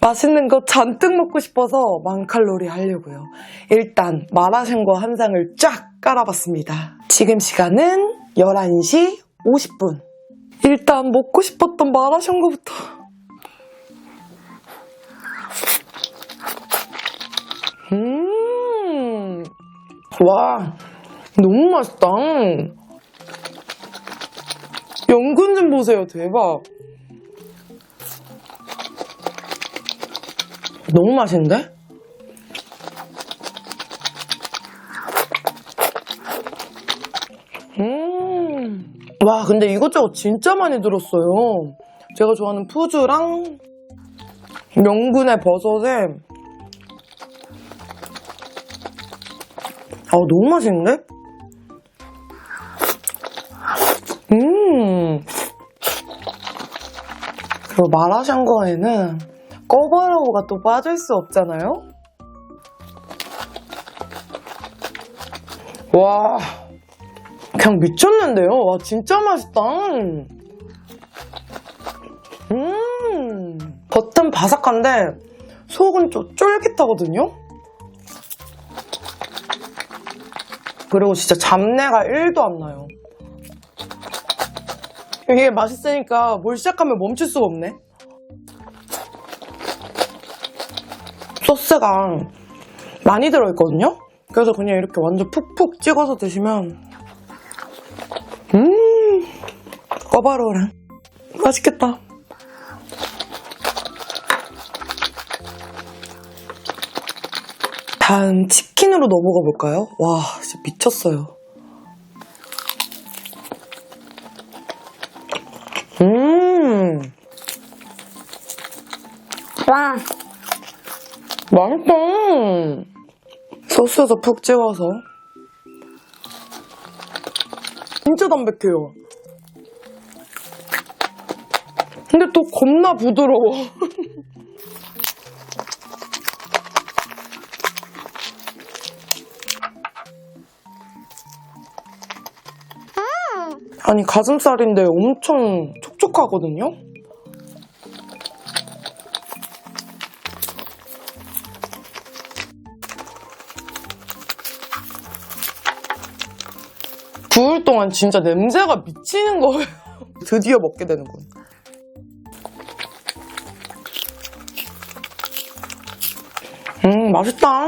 맛있는 거 잔뜩 먹고 싶어서 10,000칼로리 하려고요. 일단 마라샹궈 한 상을 쫙 깔아봤습니다. 지금 시간은 11시 50분. 일단 먹고 싶었던 마라샹궈부터. 와, 너무 맛있다. 연근 좀 보세요. 대박. 너무 맛있는데? 와, 근데 이것저것 진짜 많이 들었어요. 제가 좋아하는 푸즈랑 연근에 버섯에 너무 맛있는데? 그리고 마라샹궈에는 꺼바로우가 또 빠질 수 없잖아요? 와, 그냥 미쳤는데요? 와, 진짜 맛있다. 겉은 바삭한데 속은 좀 쫄깃하거든요? 그리고 진짜 잡내가 1도 안 나요. 이게 맛있으니까 뭘 시작하면 멈출 수가 없네. 소스가 많이 들어있거든요? 그래서 그냥 이렇게 완전 푹푹 찍어서 드시면 꺼바로우랑 맛있겠다. 다음 치킨으로 넘어가 볼까요? 와, 진짜 미쳤어요. 와, 맛있다. 소스에서 푹 찍어서 진짜 담백해요. 근데 또 겁나 부드러워. 아니, 가슴살인데 엄청 촉촉하거든요? 구울 동안 진짜 냄새가 미치는 거예요. 드디어 먹게 되는군. 맛있다.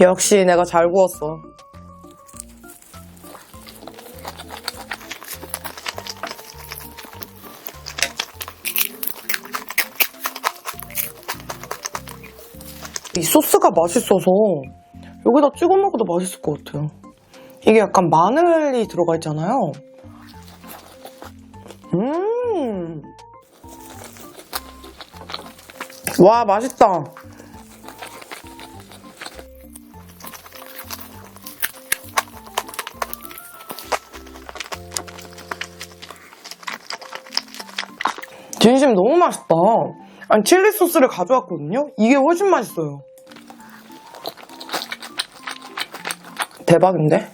역시 내가 잘 구웠어. 이 소스가 맛있어서 여기다 찍어 먹어도 맛있을 것 같아요. 이게 약간 마늘이 들어가 있잖아요. 와, 맛있다. 진심 너무 맛있다. 아니, 칠리 소스를 가져왔거든요? 이게 훨씬 맛있어요. 대박인데?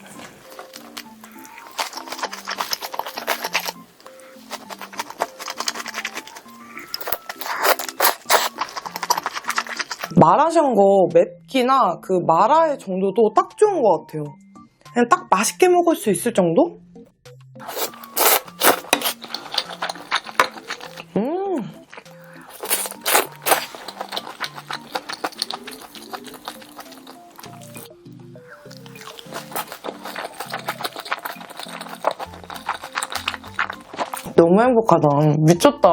마라샹궈 맵기나 그 마라의 정도도 딱 좋은 것 같아요. 그냥 딱 맛있게 먹을 수 있을 정도? 너무 행복하다. 미쳤다.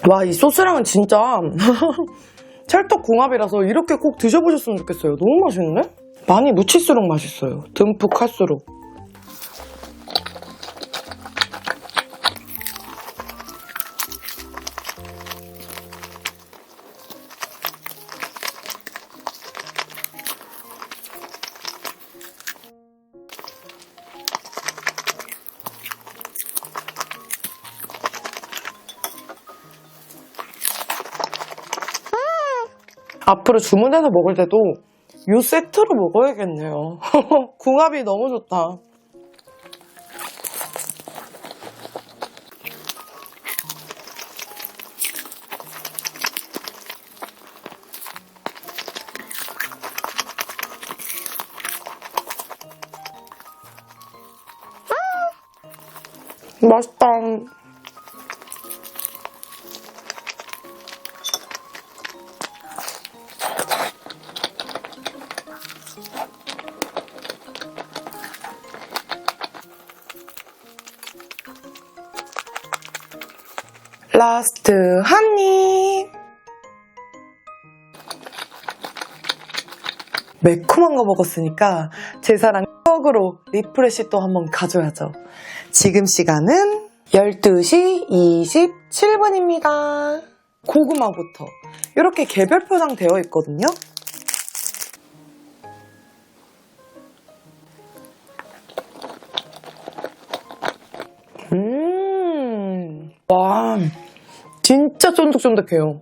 와, 이 소스랑은 진짜 찰떡궁합이라서 이렇게 꼭 드셔보셨으면 좋겠어요. 너무 맛있는데? 많이 묻힐수록 맛있어요. 듬뿍 할수록. 앞으로 주문해서 먹을 때도 이 세트로 먹어야겠네요. 궁합이 너무 좋다. 맛있다. 라스트 한 입. 매콤한 거 먹었으니까 제 사랑 떡으로 리프레시 또 한번 가져야죠. 지금 시간은 12시 27분입니다. 고구마부터 이렇게 개별 포장되어 있거든요. 와, 진짜 쫀득쫀득해요.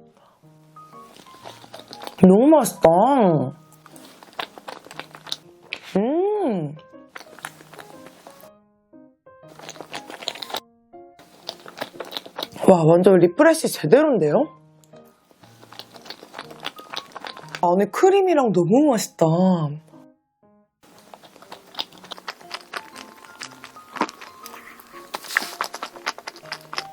너무 맛있다. 와, 완전 리프레시 제대로인데요? 안에 크림이랑 너무 맛있다.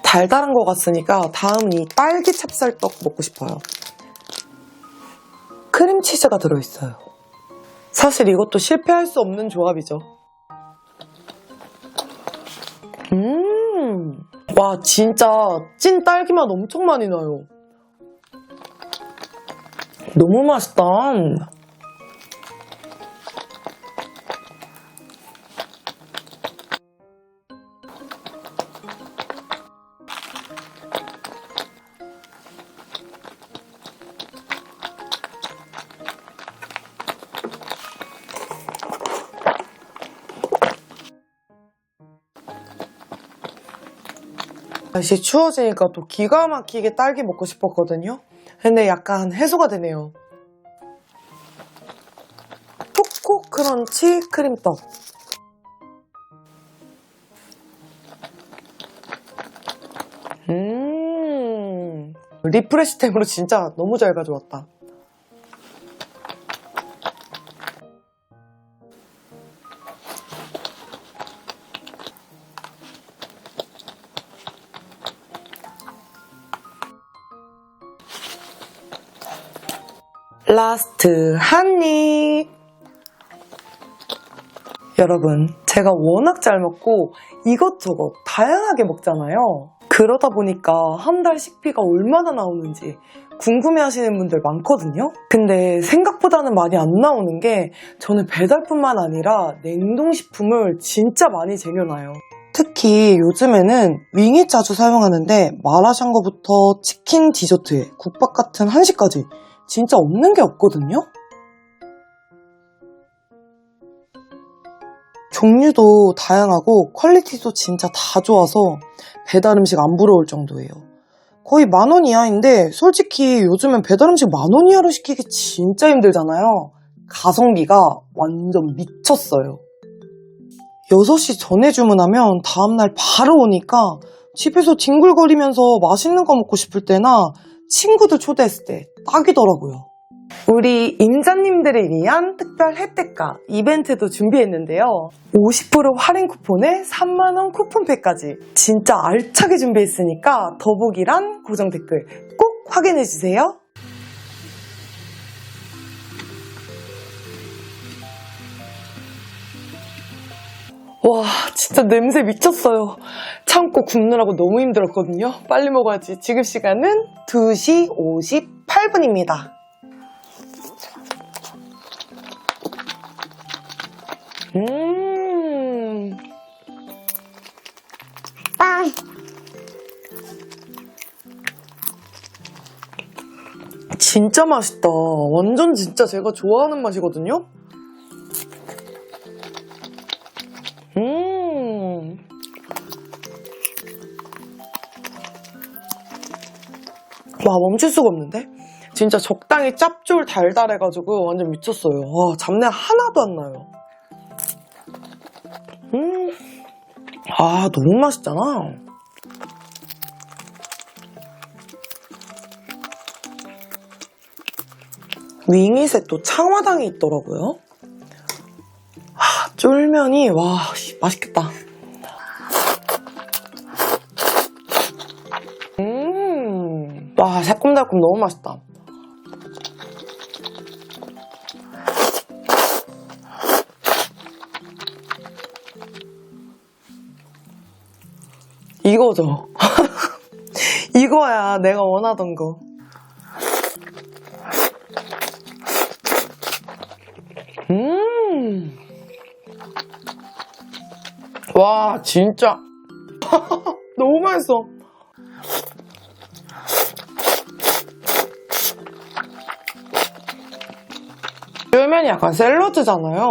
달달한 것 같으니까 다음은 이 딸기 찹쌀떡 먹고 싶어요. 크림치즈가 들어있어요. 사실 이것도 실패할 수 없는 조합이죠. 와, 진짜 찐 딸기맛 엄청 많이 나요. 너무 맛있다. 날씨 추워지니까 또 기가 막히게 딸기 먹고 싶었거든요. 근데 약간 해소가 되네요. 초코 크런치 크림떡. 리프레시템으로 진짜 너무 잘 가져왔다. 라스트 한 입. 여러분, 제가 워낙 잘 먹고 이것저것 다양하게 먹잖아요. 그러다 보니까 한 달 식비가 얼마나 나오는지 궁금해하시는 분들 많거든요. 근데 생각보다는 많이 안 나오는 게 저는 배달뿐만 아니라 냉동식품을 진짜 많이 쟁여놔요. 특히 요즘에는 윙이 자주 사용하는데 마라샹궈부터 치킨 디저트에 국밥 같은 한식까지 진짜 없는 게 없거든요? 종류도 다양하고 퀄리티도 진짜 다 좋아서 배달 음식 안 부러울 정도예요. 거의 10,000원 이하인데 솔직히 요즘엔 배달 음식 10,000원 이하로 시키기 진짜 힘들잖아요. 가성비가 완전 미쳤어요. 6시 전에 주문하면 다음날 바로 오니까 집에서 뒹굴거리면서 맛있는 거 먹고 싶을 때나 친구들 초대했을 때 딱이더라고요. 우리 임자님들을 위한 특별 혜택가 이벤트도 준비했는데요. 50% 할인 쿠폰에 3만원 쿠폰팩까지 진짜 알차게 준비했으니까 더보기란 고정 댓글 꼭 확인해주세요. 와, 진짜 냄새 미쳤어요. 참고 굽느라고 너무 힘들었거든요. 빨리 먹어야지. 지금 시간은 2시 58분입니다. 빵. 진짜 맛있다. 완전 진짜 제가 좋아하는 맛이거든요. 와, 멈출 수가 없는데? 진짜 적당히 짭쫄 달달해가지고 완전 미쳤어요. 와, 잡내 하나도 안 나요. 아, 너무 맛있잖아. 윙잇에 또 창화당이 있더라고요. 아, 쫄면이, 와, 맛있겠다. 와, 새콤달콤 너무 맛있다. 이거죠. 이거야, 내가 원하던 거. 와, 진짜. 너무 맛있어. 쫄면이 약간 샐러드잖아요.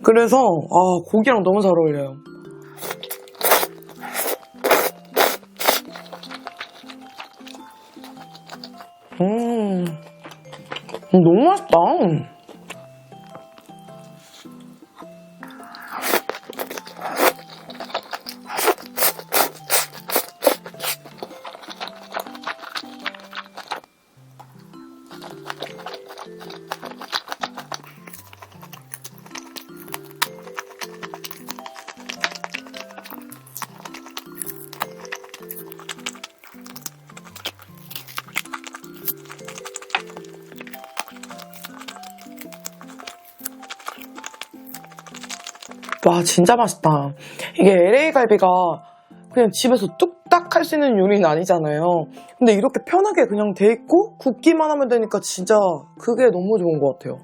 그래서 고기랑 너무 잘 어울려요. 너무 맛있다. 와, 진짜 맛있다. 이게 LA 갈비가 그냥 집에서 뚝딱 할 수 있는 요리는 아니잖아요. 근데 이렇게 편하게 그냥 돼 있고 굽기만 하면 되니까 진짜 그게 너무 좋은 것 같아요.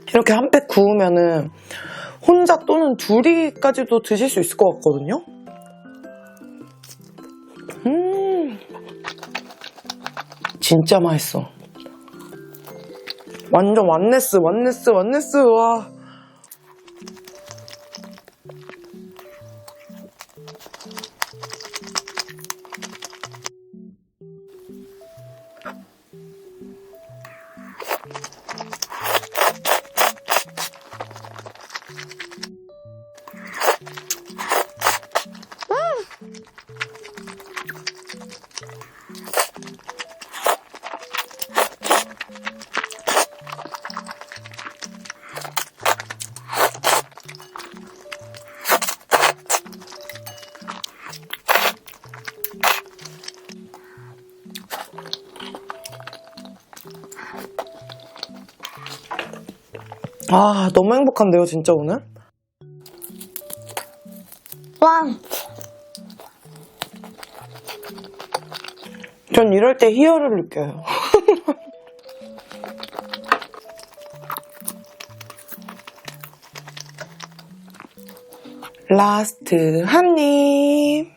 이렇게 한 팩 구우면은 혼자 또는 둘이까지도 드실 수 있을 것 같거든요. 진짜 맛있어. 완전 완네스, 와. 아, 너무 행복한데요, 진짜 오늘? 빵. 전 이럴 때 희열을 느껴요. 라스트 한 입.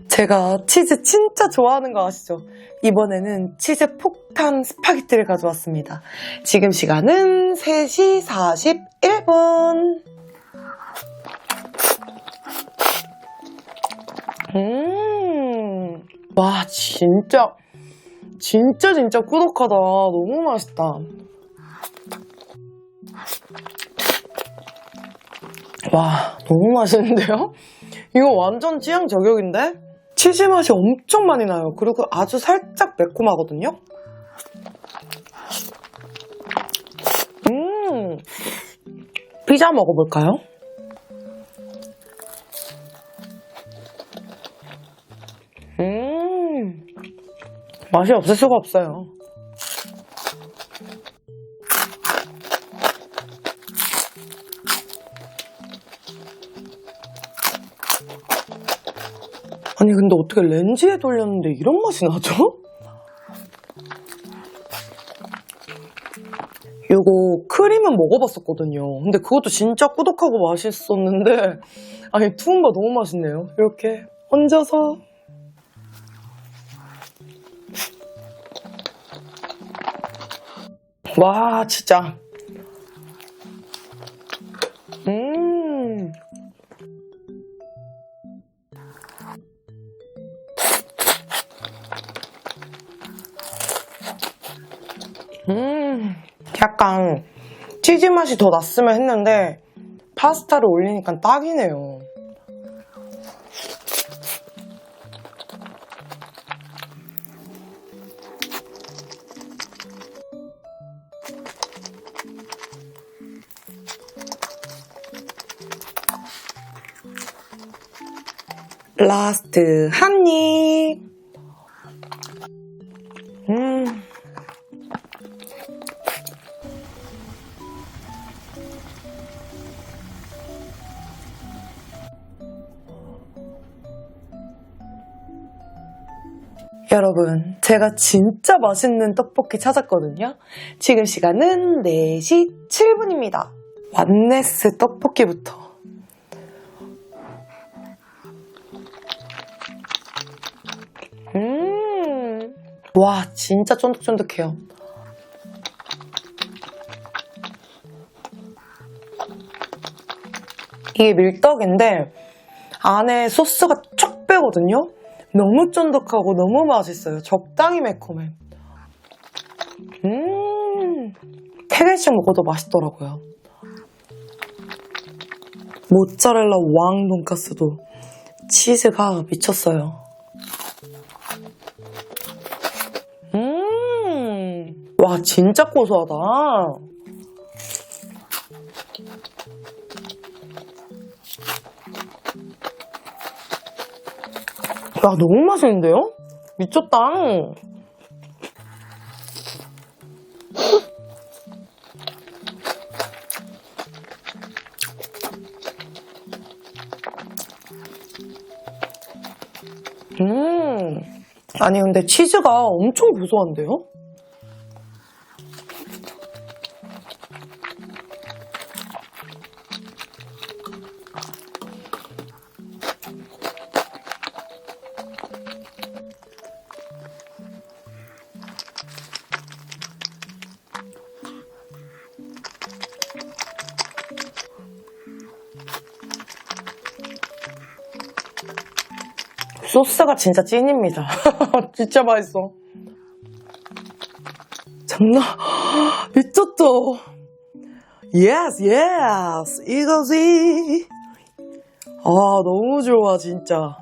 제가 치즈 진짜 좋아하는 거 아시죠? 이번에는 치즈 폭탄 스파게티를 가져왔습니다. 지금 시간은 3시 41분. 와, 진짜 꾸덕하다. 너무 맛있다. 와, 너무 맛있는데요? 이거 완전 취향 저격인데? 치즈 맛이 엄청 많이 나요. 그리고 아주 살짝 매콤하거든요? 피자 먹어볼까요? 맛이 없을 수가 없어요. 아니 근데 어떻게 렌즈에 돌렸는데 이런 맛이 나죠? 이거 크림은 먹어봤었거든요. 근데 그것도 진짜 꾸덕하고 맛있었는데 아니 투움바 너무 맛있네요. 이렇게 얹어서 와 진짜 약간 치즈 맛이 더 났으면 했는데 파스타를 올리니까 딱이네요. 라스트 한 입. 여러분, 제가 진짜 맛있는 떡볶이 찾았거든요. 지금 시간은 4시 7분입니다. 완네스 떡볶이부터. 와, 진짜 쫀득쫀득해요. 이게 밀떡인데 안에 소스가 쫙 빼거든요. 너무 쫀득하고 너무 맛있어요. 적당히 매콤해. 3개씩 먹어도 맛있더라고요. 모짜렐라 왕 돈가스도 치즈가 미쳤어요. 와 진짜 고소하다. 야 너무 맛있는데요? 미쳤다. 아니 근데 치즈가 엄청 고소한데요? 소스가 진짜 찐입니다. 진짜 맛있어. 장난 미쳤다. 예스 예스 이거지. 아 너무 좋아 진짜.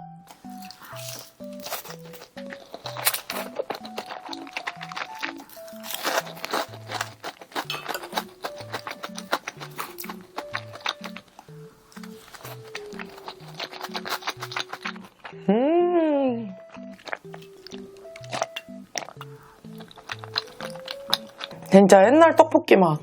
진짜 옛날 떡볶이 맛.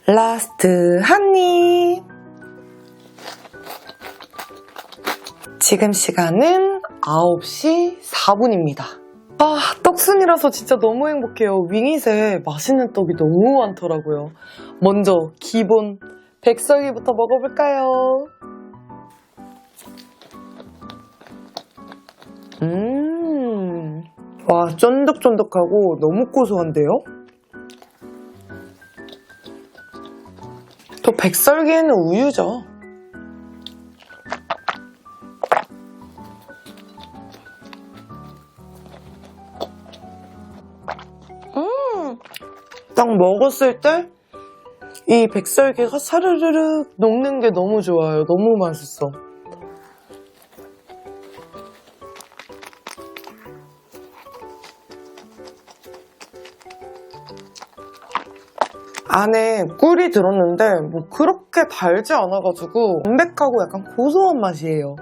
라스트 한 입. 지금 시간은 9시 4분입니다. 아, 떡순이라서 진짜 너무 행복해요. 윙잇에 맛있는 떡이 너무 많더라고요. 먼저 기본 백설기부터 먹어볼까요? 와, 쫀득쫀득하고 너무 고소한데요? 또 백설기에는 우유죠. 딱 먹었을 때 이 백설기가 사르르륵 녹는 게 너무 좋아요. 너무 맛있어. 안에 꿀이 들었는데 뭐 그렇게 달지 않아가지고 담백하고 약간 고소한 맛이에요.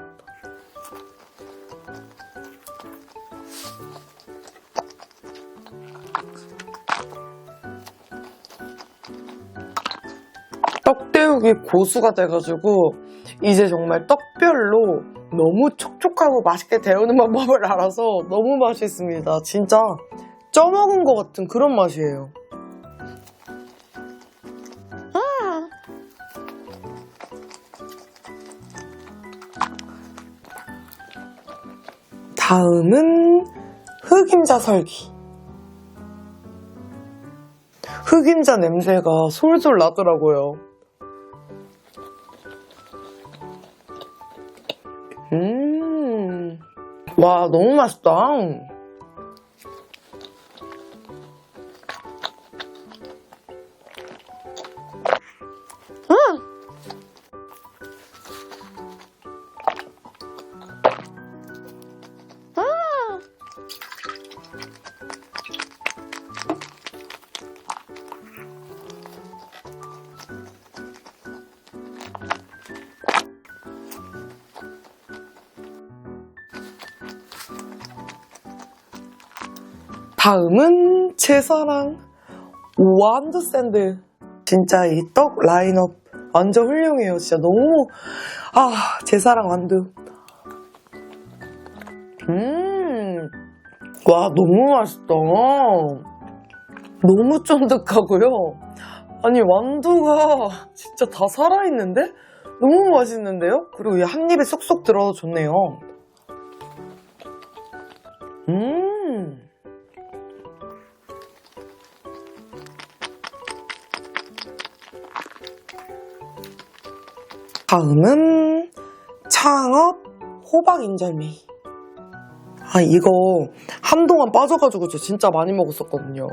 떡대육이 고수가 돼가지고 이제 정말 떡별로 너무 촉촉하고 맛있게 데우는 방법을 알아서 너무 맛있습니다. 진짜 쪄먹은 것 같은 그런 맛이에요. 다음은 흑임자 설기. 흑임자 냄새가 솔솔 나더라고요. 와, 너무 맛있다. 다음은 제 사랑 완두 샌드. 진짜 이 떡 라인업 완전 훌륭해요. 진짜 너무 제 사랑 완두. 와, 너무 맛있다. 너무 쫀득하고요. 아니, 완두가 진짜 다 살아있는데? 너무 맛있는데요? 그리고 이 한 입에 쏙쏙 들어서 좋네요. 다음은 창업 호박 인절미. 이거 한동안 빠져가지고 저 진짜 많이 먹었었거든요.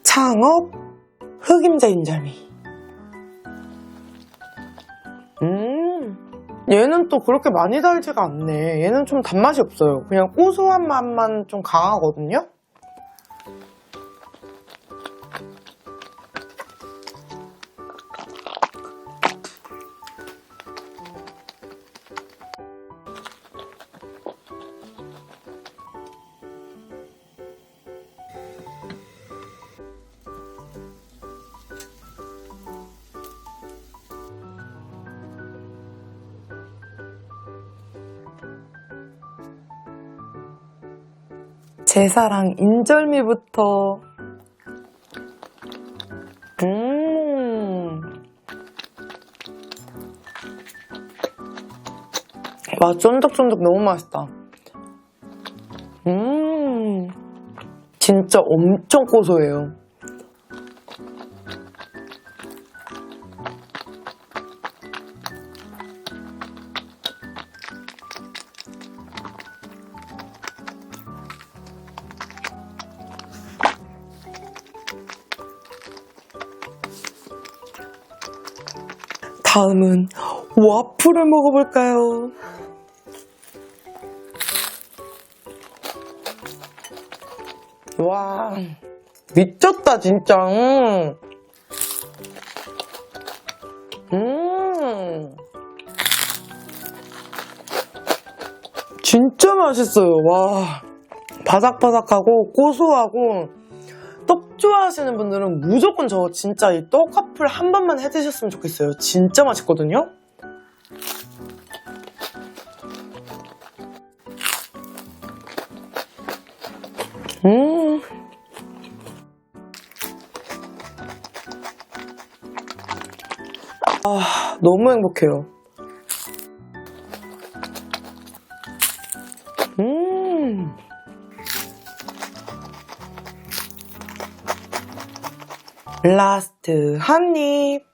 창업 흑임자 인절미. 얘는 또 그렇게 많이 달지가 않네. 얘는 좀 단맛이 없어요. 그냥 고소한 맛만 좀 강하거든요. 제 사랑 인절미부터. 와, 쫀득쫀득 너무 맛있다. 진짜 엄청 고소해요. 다음은 와플을 먹어볼까요? 와, 미쳤다 진짜. 진짜 맛있어요. 와, 바삭바삭하고 고소하고 떡 좋아하시는 분들은 무조건 저 진짜 이 떡와플 한 번만 해 드셨으면 좋겠어요. 진짜 맛있거든요. 너무 행복해요. 라스트 한 입.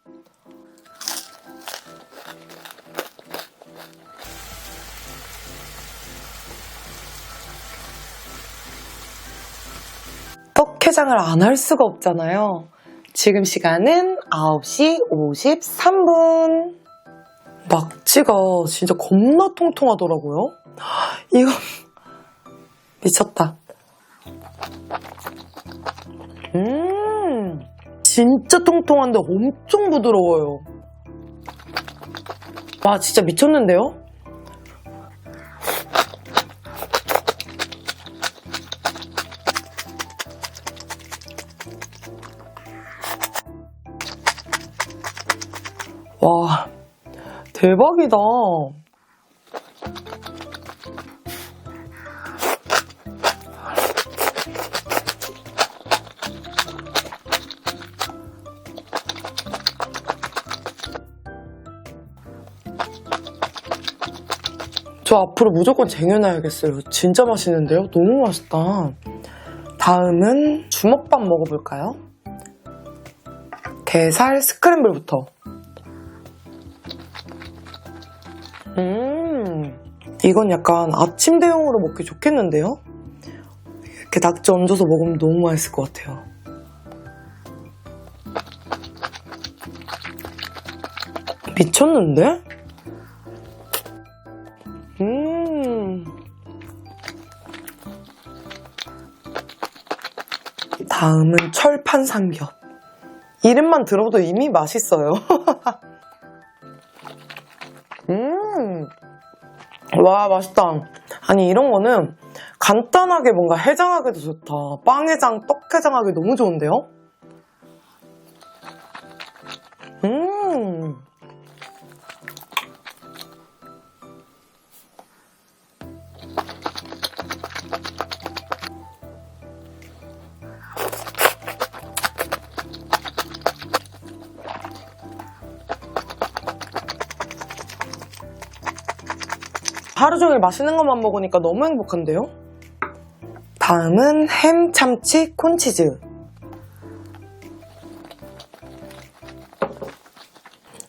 떡해장을 안 할 수가 없잖아요. 지금 시간은 9시 53분. 낙지가 진짜 겁나 통통하더라고요. 이거 미쳤다. 진짜 통통한데 엄청 부드러워요. 와, 진짜 미쳤는데요? 와, 대박이다. 저 앞으로 무조건 쟁여놔야겠어요. 진짜 맛있는데요? 너무 맛있다. 다음은 주먹밥 먹어볼까요? 게살 스크램블부터. 이건 약간 아침 대용으로 먹기 좋겠는데요? 이렇게 낙지 얹어서 먹으면 너무 맛있을 것 같아요. 미쳤는데? 다음은 철판 삼겹. 이름만 들어도 이미 맛있어요. 와, 맛있다. 아니, 이런 거는 간단하게 뭔가 해장하기도 좋다. 빵해장, 떡해장하기 너무 좋은데요? 하루 종일 맛있는 것만 먹으니까 너무 행복한데요? 다음은 햄, 참치, 콘치즈.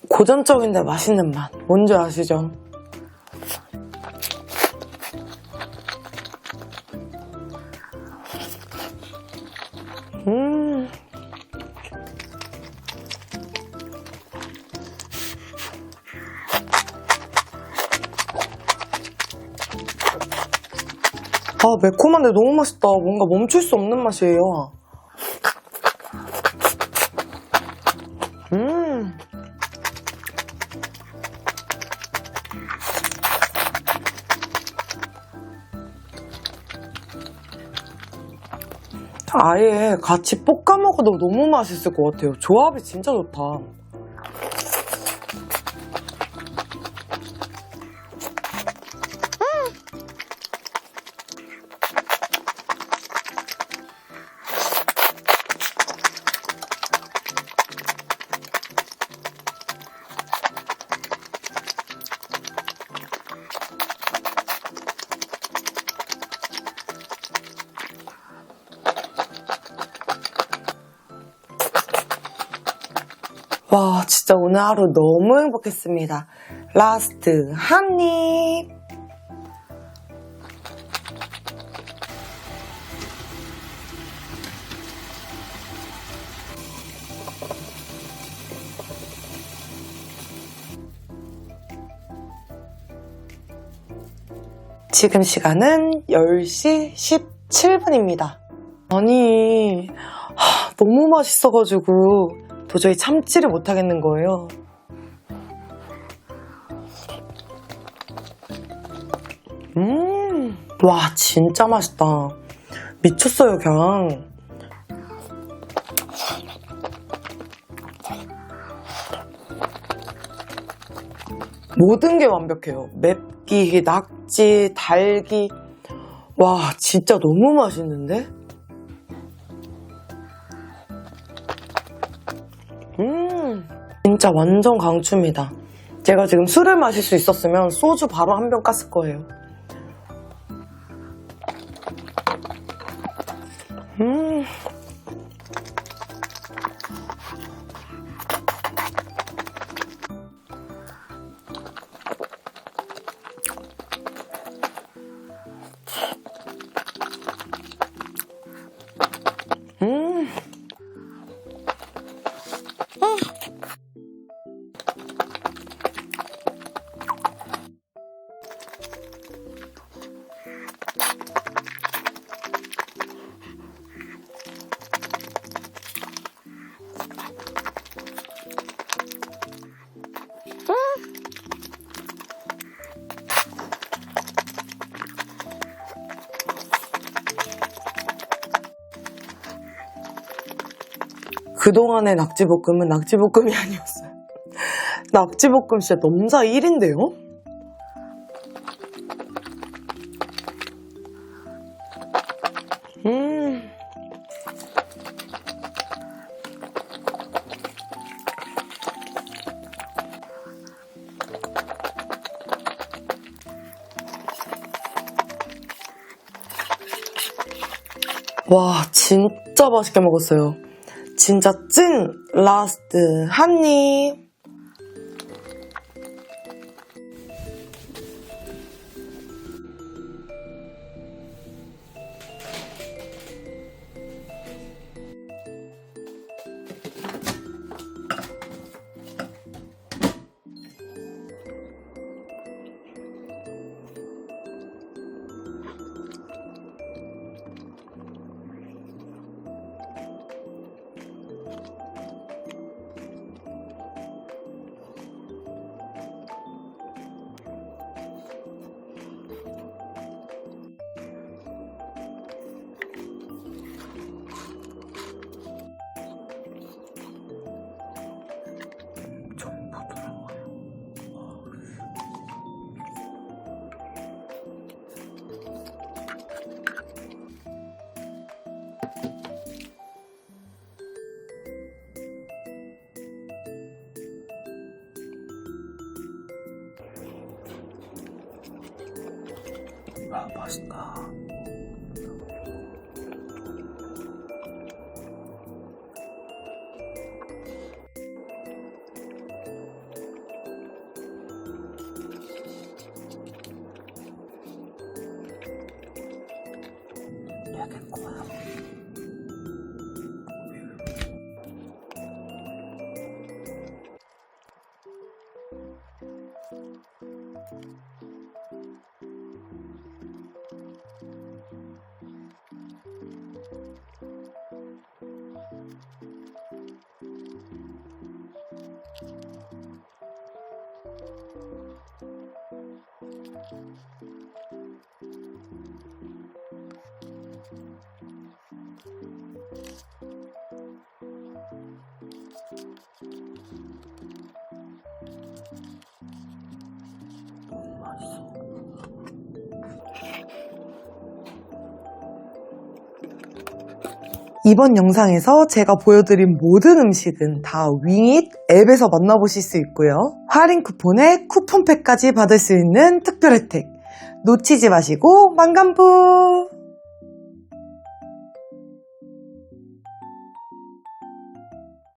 고전적인데 맛있는 맛. 뭔지 아시죠? 아, 매콤한데 너무 맛있다. 뭔가 멈출 수 없는 맛이에요. 아예 같이 볶아 먹어도 너무 맛있을 것 같아요. 조합이 진짜 좋다. 와, 진짜 오늘 하루 너무 행복했습니다. 라스트 한 입. 지금 시간은 10시 17분입니다. 아니, 너무 맛있어가지고 도저히 참지를 못하겠는 거예요. 와, 진짜 맛있다. 미쳤어요, 그냥. 모든 게 완벽해요. 맵기, 낙지, 달기. 와, 진짜 너무 맛있는데? 진짜 완전 강추입니다. 제가 지금 술을 마실 수 있었으면 소주 바로 한 병 깠을 거예요. 그동안의 낙지볶음은 낙지볶음이 아니었어요. 낙지볶음 진짜 넘사 1인데요? 와, 진짜 맛있게 먹었어요. 진짜 찐 라스트 한 입. 아, 맛있다. 해야 될 거야. 너무 맛있어. 이번 영상에서 제가 보여드린 모든 음식은 다 윙잇 앱에서 만나보실 수 있고요. 할인 쿠폰에 쿠폰팩까지 받을 수 있는 특별 혜택 놓치지 마시고 만감부!